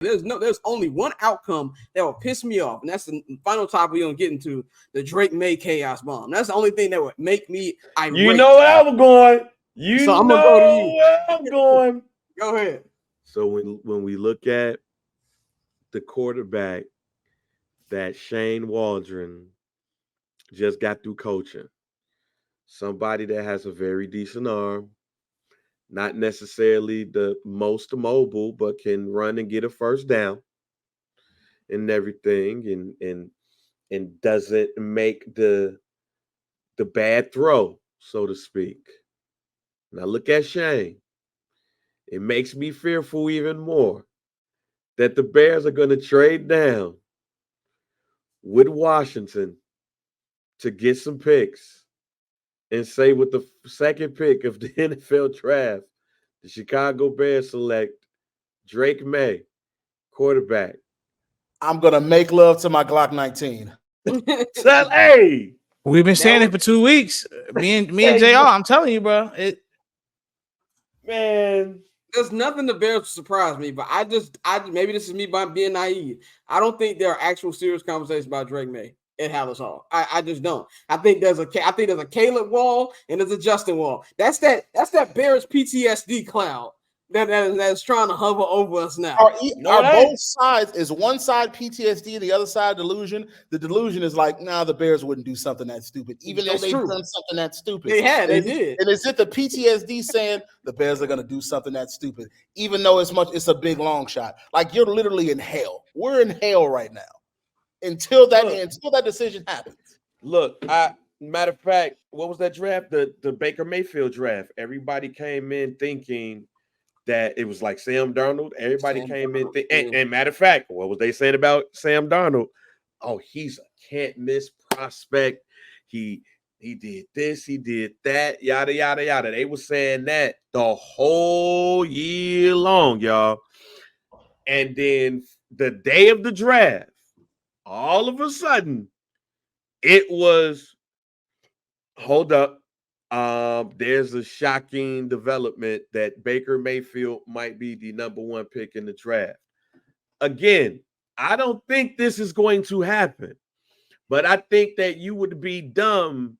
There's only one outcome that will piss me off, and that's the final topic we're gonna get into, the Drake May chaos bomb. That's the only thing that would make me irate. You know where I'm going. So I'm gonna go to you. Where I'm going. Go ahead. So when we look at the quarterback that Shane Waldron just got through coaching, somebody that has a very decent arm, not necessarily the most mobile, but can run and get a first down and everything, and doesn't make the bad throw, so to speak. Now look at Shane. It makes me fearful even more that the Bears are going to trade down with Washington to get some picks and say with the second pick of the NFL draft, the Chicago Bears select Drake May, quarterback. I'm going to make love to my Glock 19. Hey! We've been saying it for 2 weeks. Me and JR, I'm telling you, bro. Man. There's nothing the Bears surprise me, but I maybe this is me by being naive. I don't think there are actual serious conversations about Drake May at Hallis Hall. I just don't. I think there's a Caleb Wall and there's a Justin Wall. That's that Bears PTSD cloud that's trying to hover over us now. Are both sides, is one side PTSD, the other side delusion? The delusion is like, nah, the Bears wouldn't do something that stupid, even though they've done something that stupid. They did. And is it the PTSD saying the Bears are going to do something that stupid, even though it's a big long shot? Like, you're literally in hell. We're in hell right now until that decision happens. Look, matter of fact, what was that draft? The Baker Mayfield draft. Everybody came in thinking that it was like Sam Darnold. Everybody came in and matter of fact, what was they saying about Sam Darnold? Oh, he's a can't miss prospect. He did this, he did that, yada yada yada. They were saying that the whole year long, y'all. And then the day of the draft, all of a sudden, it was, hold up. There's a shocking development that Baker Mayfield might be the number one pick in the draft. Again, I don't think this is going to happen, but I think that you would be dumb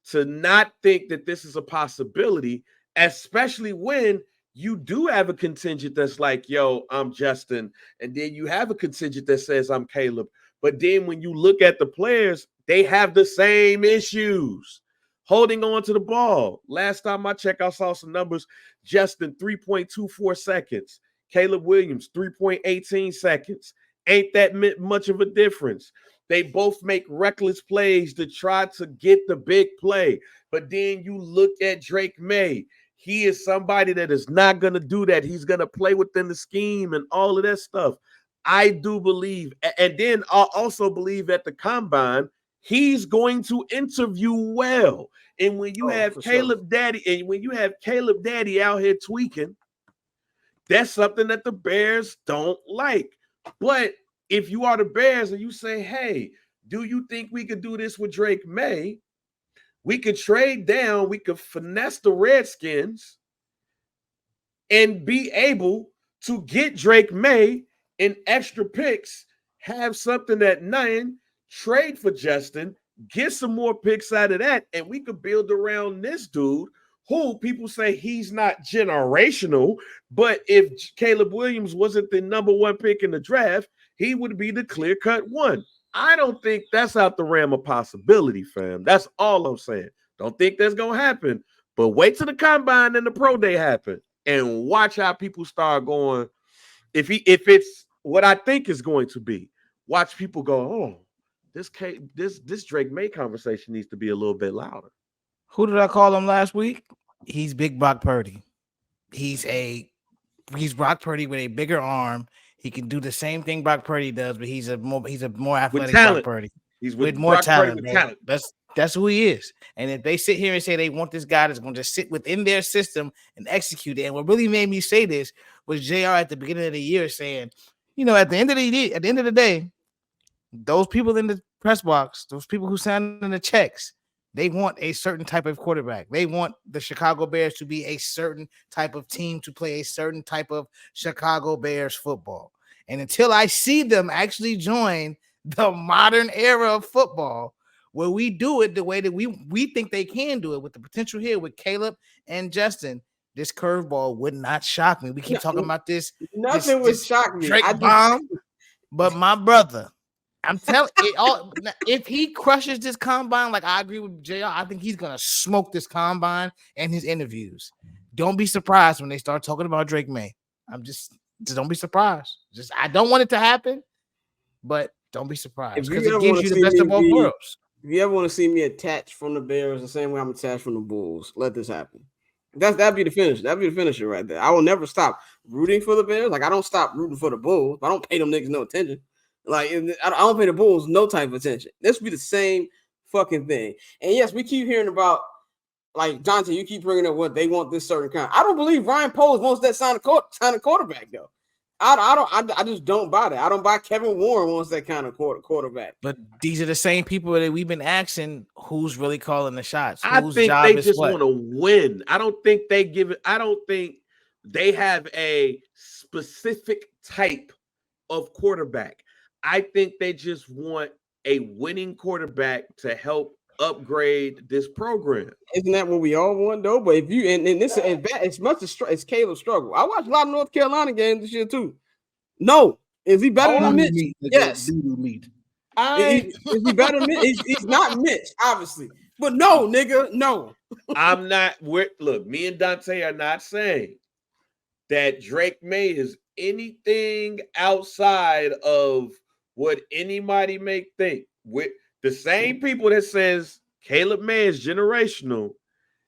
to not think that this is a possibility, especially when you do have a contingent that's like, yo, I'm Justin, and then you have a contingent that says I'm Caleb. But then when you look at the players, they have the same issues. Holding on to the ball. Last time I checked, I saw some numbers. Justin, 3.24 seconds. Caleb Williams, 3.18 seconds. Ain't that much of a difference. They both make reckless plays to try to get the big play. But then you look at Drake May. He is somebody that is not going to do that. He's going to play within the scheme and all of that stuff. I do believe. And then I also believe at the combine, he's going to interview well. And when you have Caleb Daddy, and when you have Caleb Daddy out here tweaking, that's something that the Bears don't like. But if you are the Bears and you say, hey, do you think we could do this with Drake May? We could trade down, we could finesse the Redskins and be able to get Drake May in extra picks, have something at 9, trade for Justin, get some more picks out of that, and we could build around this dude who people say he's not generational, but if Caleb Williams wasn't the number one pick in the draft, he would be the clear-cut one. I don't think that's out the realm of possibility, fam. That's all I'm saying. Don't think that's going to happen, but wait till the combine and the pro day happen and watch how people start going. If it's what I think is going to be, watch people go, oh, this Drake May conversation needs to be a little bit louder. Who did I call him last week? He's Big Brock Purdy. He's Brock Purdy with a bigger arm. He can do the same thing Brock Purdy does, but he's a more athletic Brock Purdy. He's with more talent. That's who he is. And if they sit here and say they want this guy that's going to sit within their system and execute it, and what really made me say this was JR at the beginning of the year saying, at the end of the day, those people in the press box, those people who signed in the checks, they want a certain type of quarterback. They want the Chicago Bears to be a certain type of team to play a certain type of Chicago Bears football. And until I see them actually join the modern era of football, where we do it the way that we think they can do it, with the potential here with Caleb and Justin, this curveball would not shock me. We keep talking about this. Nothing would shock me. Drake bomb, but my brother, I'm telling it all. If he crushes this combine, like I agree with JR, I think he's gonna smoke this combine and his interviews. Don't be surprised when they start talking about Drake May. Just don't be surprised. I don't want it to happen, but don't be surprised because it gives you the best of both worlds. If you ever want to see me attached from the Bears the same way I'm attached from the Bulls, let this happen. That'd be the finish. That'd be the finisher right there. I will never stop rooting for the Bears. Like I don't stop rooting for the Bulls. I don't pay them niggas no attention. Like I don't pay the Bulls no type of attention. This would be the same fucking thing. And yes, we keep hearing about, like Johnson, you keep bringing up what they want this certain kind. I don't believe Ryan Poles wants that sign a quarterback though. I just don't buy that. I don't buy Kevin Warren wants that kind of quarterback. But these are the same people that we've been asking who's really calling the shots. I think they just want to win. I don't think they give it. I don't think they have a specific type of quarterback. I think they just want a winning quarterback to help upgrade this program. Isn't that what we all want though? But if you and this as much as Caleb's struggle, I watched a lot of North Carolina games this year too. No, is he better than Mitch? Yes. Is he better than Mitch? He's not Mitch, obviously. But no, nigga, no. I'm not. Look, me and Dante are not saying that Drake May is anything outside of what anybody may think. With the same people that says Caleb May is generational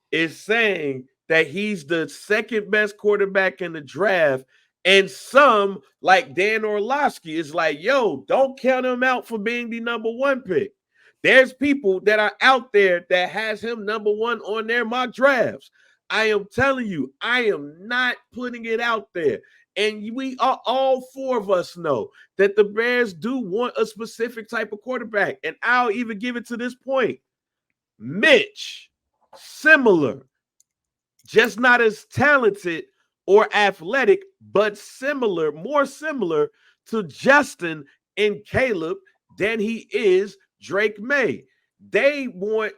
is saying that he's the second best quarterback in the draft. And some, like Dan Orlovsky, is like, yo, don't count him out for being the number one pick. There's people that are out there that has him number one on their mock drafts. I am telling you, I am not putting it out there. And we are all four of us know that the Bears do want a specific type of quarterback. And I'll even give it to this point. Mitch, similar, just not as talented or athletic, but similar, more similar to Justin and Caleb than he is Drake May. They want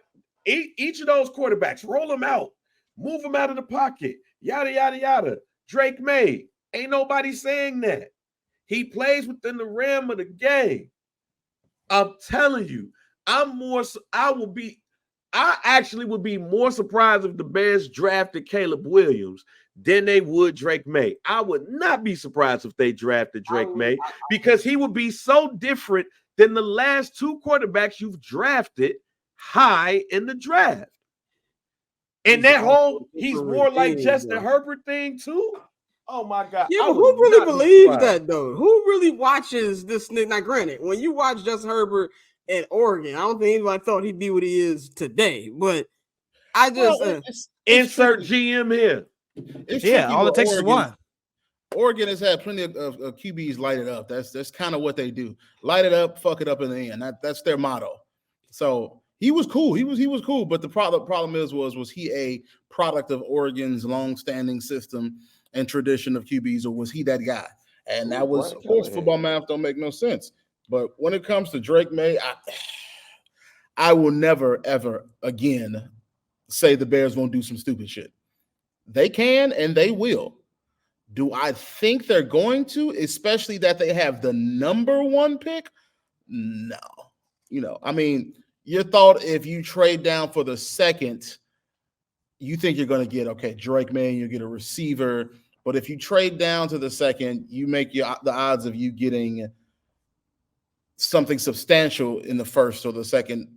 each of those quarterbacks, roll them out, move them out of the pocket, yada, yada, yada. Drake May, ain't nobody saying that. He plays within the realm of the game. I'm telling you, I actually would be more surprised if the Bears drafted Caleb Williams than they would Drake May. I would not be surprised if they drafted Drake May because he would be so different than the last two quarterbacks you've drafted high in the draft. And that whole he's more like Justin Herbert thing too. Oh my God. Yeah, but who really believes that though? Who really watches this nigga? Now, granted, when you watch Justin Herbert in Oregon, I don't think anybody thought he'd be what he is today. But I just insert GM here. All it takes is one. Oregon has had plenty of QBs light it up. That's kind of what they do. Light it up, fuck it up in the end. That's their motto. So he was cool. He was cool. But the problem is was he a product of Oregon's long-standing system and tradition of QBs, or was he that guy? And that was, of course, football math don't make no sense. But when it comes to Drake May, I will never, ever again say the Bears won't do some stupid shit. They can and they will. Do I think they're going to, especially that they have the number one pick? No. I mean, your thought if you trade down for the second, you think you're going to get, Drake May, you get a receiver. But if you trade down to the second, you make the odds of you getting something substantial in the first or the second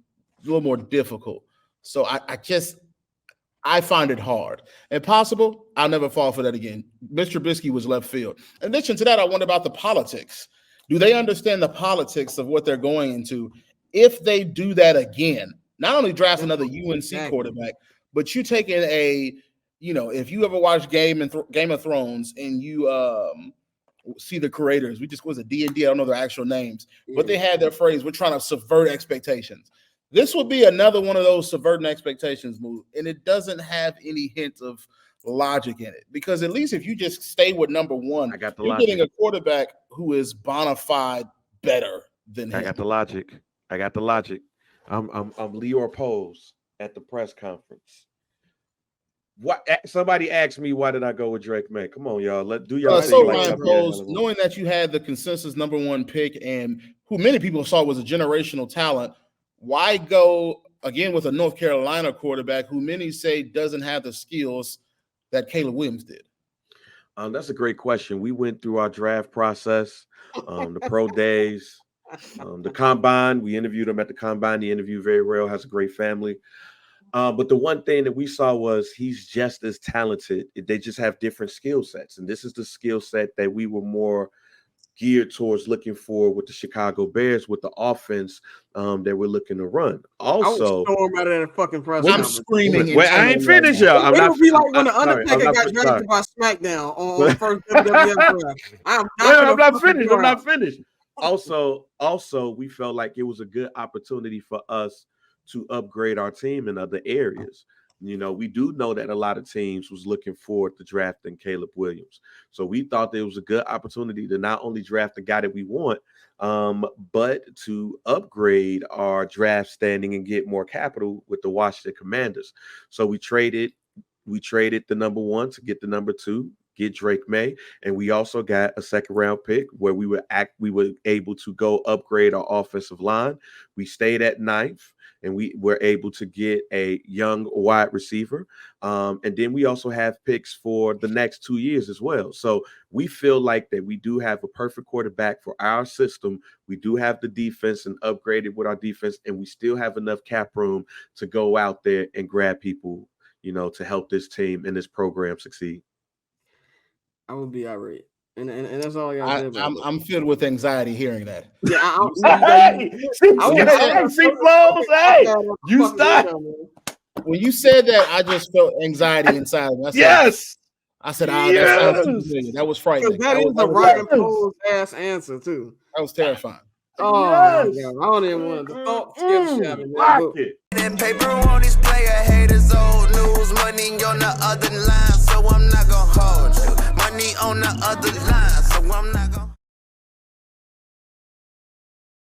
a little more difficult. So I find it hard. Impossible, I'll never fall for that again. Mr. Trubisky was left field. In addition to that, I wonder about the politics. Do they understand the politics of what they're going into if they do that again? Not only draft another UNC quarterback, but you take in if you ever watch Game of Thrones and you see the creators, was a D&D, I don't know their actual names, but they had their phrase, we're trying to subvert expectations. This would be another one of those subverting expectations moves, and it doesn't have any hint of logic in it, because at least if you just stay with number one, I got the you're logic. getting a quarterback who is bona fide better than him. I got the logic. I'm Leor Pose at the press conference. What? Somebody asked me why did I go with Drake May? Come on, y'all. Let do y'all. So like Ryan Pose, knowing that you had the consensus number one pick and who many people saw was a generational talent, why go again with a North Carolina quarterback who many say doesn't have the skills that Caleb Williams did? That's a great question. We went through our draft process, the pro days, the combine. We interviewed him at the combine. He interviewed very well, has a great family. But the one thing that we saw was he's just as talented. They just have different skill sets. And this is the skill set that we were more geared towards looking for with the Chicago Bears, with the offense that we're looking to run. Also, I was out of that fucking press I'm conference. screaming. Wait, I ain't finished, y'all. It would be like when the Undertaker got drafted by SmackDown on the first WWF draft. I'm not finished. Also, we felt like it was a good opportunity for us to upgrade our team in other areas. You know, we do know that a lot of teams was looking forward to drafting Caleb Williams. So we thought there was a good opportunity to not only draft the guy that we want, but to upgrade our draft standing and get more capital with the Washington Commanders. So we traded the number one to get the number two, get Drake May, and we also got a second round pick where we were able to go upgrade our offensive line. We stayed at 9th. And we were able to get a young wide receiver. And then we also have picks for the next 2 years as well. So we feel like that we do have a perfect quarterback for our system. We do have the defense and upgraded with our defense, and we still have enough cap room to go out there and grab people, you know, to help this team and this program succeed. I would be irate. And that's all I got to say about it. I'm filled with anxiety hearing that. Yeah, you stop. When you said that, I just felt anxiety inside of me. I said, that sounds too familiar. That was frightening. That is the Ryan Pose ass answer too. That was terrifying. Oh my God. I don't even want the thought That paper on display, haters old news, money on the other line, so I'm not gonna hold you. Money on the other line, so I'm not gonna